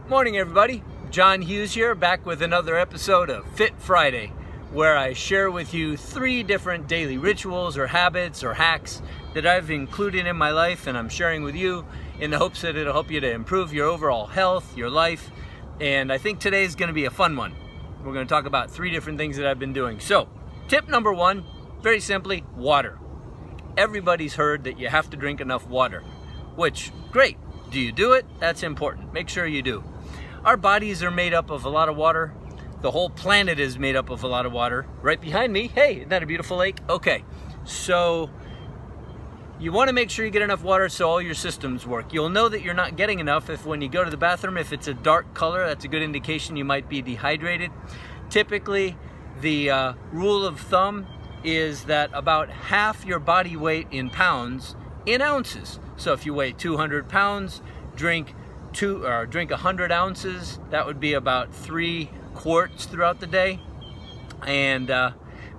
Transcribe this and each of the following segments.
Morning everybody, John Hughes here, back with another episode of Fit Friday, where I share with you 3 different daily rituals or habits or hacks that I've included in my life and I'm sharing with you in the hopes that it'll help you to improve your overall health, your life, and I think today is going to be a fun one. We're going to talk about 3 different things that I've been doing. So, tip number 1, very simply, water. Everybody's heard that you have to drink enough water, which, great. Do you do it? That's important. Make sure you do. Our bodies are made up of a lot of water. The whole planet is made up of a lot of water. Right behind me, hey, isn't that a beautiful lake? Okay, so you want to make sure you get enough water so all your systems work. You'll know that you're not getting enough if when you go to the bathroom, if it's a dark color, that's a good indication you might be dehydrated. Typically, the rule of thumb is that about half your body weight in pounds in ounces. So if you weigh 200 pounds, drink 100 ounces. That would be about 3 quarts throughout the day. And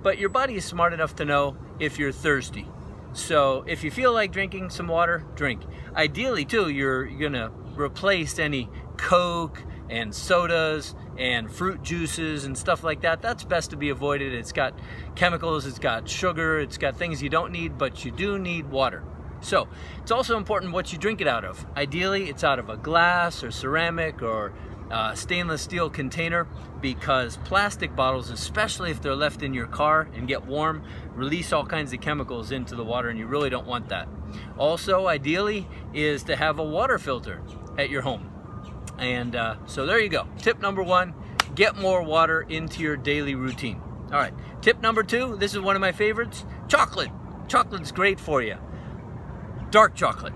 but your body is smart enough to know if you're thirsty. So if you feel like drinking some water, drink. Ideally too, you're gonna replace any Coke and sodas and fruit juices and stuff like that. That's best to be avoided. It's got chemicals, it's got sugar, it's got things you don't need, but you do need water. So it's also important what you drink it out of. Ideally, it's out of a glass or ceramic or stainless steel container, because plastic bottles, especially if they're left in your car and get warm, release all kinds of chemicals into the water, and you really don't want that. Also, ideally, is to have a water filter at your home. And so there you go. Tip number 1, get more water into your daily routine. All right, tip number 2, this is one of my favorites, chocolate. Chocolate's great for you. Dark chocolate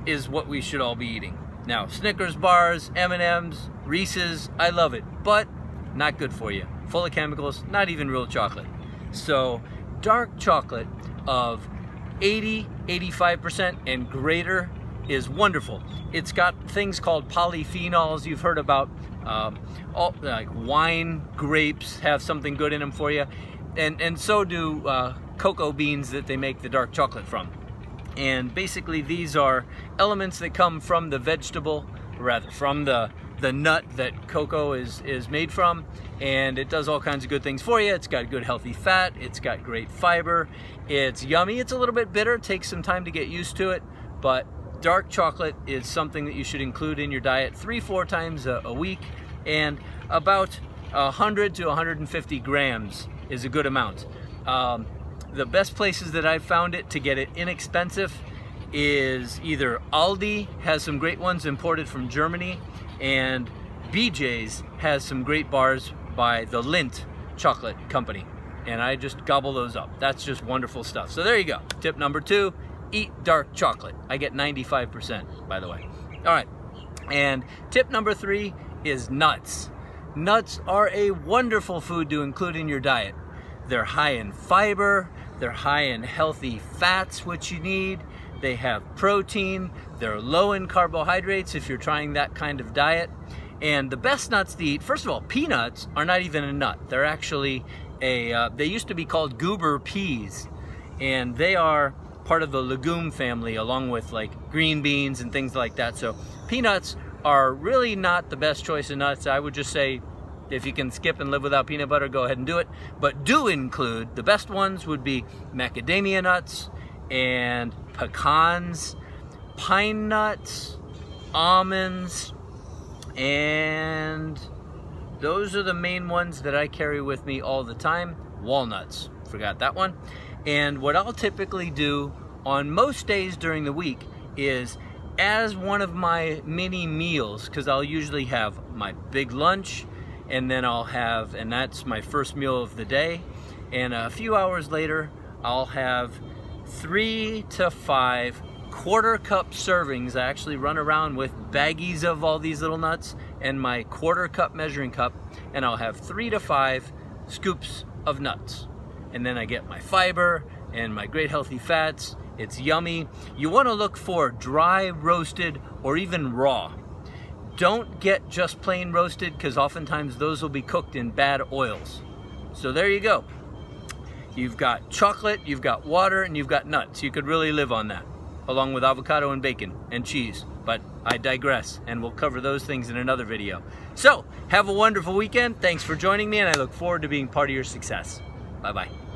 is what we should all be eating. Now, Snickers bars, M&Ms, Reese's, I love it, but not good for you. Full of chemicals, not even real chocolate. So, dark chocolate of 80–85% and greater is wonderful. It's got things called polyphenols. You've heard about like wine, grapes have something good in them for you, and so do cocoa beans that they make the dark chocolate from. And basically these are elements that come from the vegetable, rather from the nut that cocoa is made from, and it does all kinds of good things for you. It's got good healthy fat, it's got great fiber, it's yummy, it's a little bit bitter, it takes some time to get used to it, but dark chocolate is something that you should include in your diet 3–4 times a week, and about 100 to 150 grams is a good amount. The best places that I've found it to get it inexpensive is either Aldi has some great ones imported from Germany, and BJ's has some great bars by the Lindt chocolate company, and I just gobble those up. That's just wonderful stuff. So there you go. Tip number 2, eat dark chocolate. I get 95%, by the way. All right, and tip number 3 is nuts. Nuts are a wonderful food to include in your diet. They're high in fiber, they're high in healthy fats, which you need. They have protein, they're low in carbohydrates if you're trying that kind of diet. And the best nuts to eat, first of all, peanuts are not even a nut. They're actually they used to be called goober peas, and they are part of the legume family along with like green beans and things like that. So peanuts are really not the best choice of nuts. I would just say, if you can skip and live without peanut butter, go ahead and do it. But do include, the best ones would be macadamia nuts and pecans, pine nuts, almonds, and those are the main ones that I carry with me all the time. Walnuts, forgot that one. And what I'll typically do on most days during the week is, as one of my mini meals, because I'll usually have my big lunch, and then I'll have, and that's my first meal of the day, and a few hours later I'll have 3 to 5 quarter-cup servings. I actually run around with baggies of all these little nuts and my quarter-cup measuring cup, and I'll have 3 to 5 scoops of nuts, and then I get my fiber and my great healthy fats. It's yummy. You want to look for dry roasted or even raw. Don't get just plain roasted, because oftentimes those will be cooked in bad oils. So there you go. You've got chocolate, you've got water, and you've got nuts. You could really live on that, along with avocado and bacon and cheese. But I digress, and we'll cover those things in another video. So, have a wonderful weekend. Thanks for joining me, and I look forward to being part of your success. Bye-bye.